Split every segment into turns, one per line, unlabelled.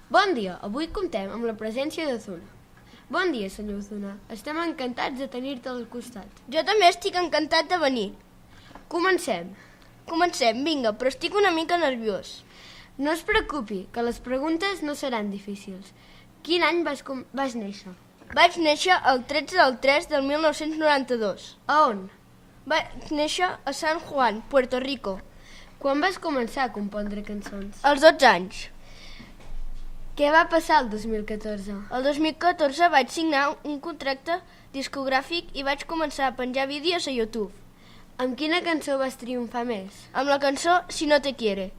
Bon dia, avui comptem amb la presència d'Ozuna. Bon dia, senyor Ozuna. Estem encantats de tenir-te al costat.
Jo també estic encantat de venir.
Comencem.
Comencem, vinga, però estic una mica nerviós.
No es preocupi, que les preguntes no seran difícils. Quin any vas néixer?
Vaig néixer el 13 del 3 del 1992.
A on?
Vaig néixer a San Juan, Puerto Rico.
Quan vas començar a compondre cançons?
Als 12 anys.
Què va passar el 2014?
El 2014 vaig signar un contracte discogràfic i vaig començar a penjar vídeos a YouTube.
Amb quina cançó vas triomfar més?
Amb la cançó Si no te quiere.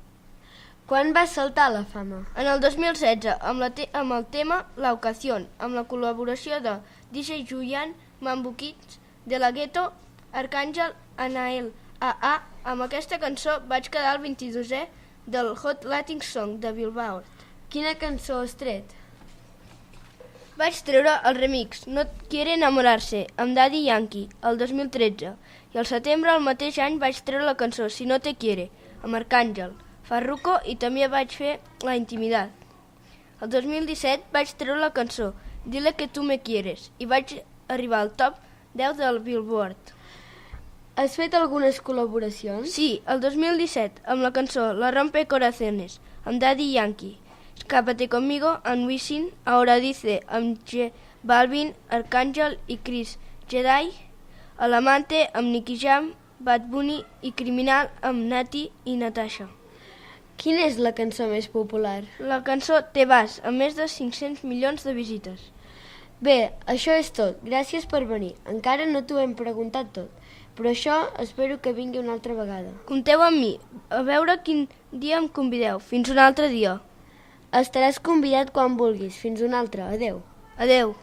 Quan vas saltar a la fama?
En el 2016, amb el tema La Ocasión, amb la col·laboració de DJ Julian, Mambo Kids, De La Ghetto, Arcángel, Anael, AA. Amb aquesta cançó vaig quedar el 22è del Hot Latin Song de Billboard.
Quina cançó has tret?
Vaig treure el remix No quiere enamorarse amb Daddy Yankee el 2013 i al setembre del mateix any vaig treure la cançó Si no te quiere amb Arcángel, Farruko i també vaig fer La Intimidad. El 2017 vaig treure la cançó Dile que tú me quieres i vaig arribar al top 10 del Billboard.
Has fet algunes col·laboracions?
Sí, el 2017 amb la cançó La rompe corazones amb Daddy Yankee, Escápate conmigo amb Wisin, Ahora dice amb J Balvin, Arcángel i Chris Jedi, Alamante amb Nicky Jam, Bad Bunny i Criminal amb Nati i Natasha.
Quina és la cançó més popular?
La cançó Te vas, amb més de 500 milions de visites.
Bé, això és tot. Gràcies per venir. Encara no t'ho hem preguntat tot, però això espero que vingui una altra vegada.
Compteu amb mi, a veure quin dia em convideu. Fins un altre dia.
Estaràs convidat quan vulguis. Fins un altre. Adéu.
Adéu.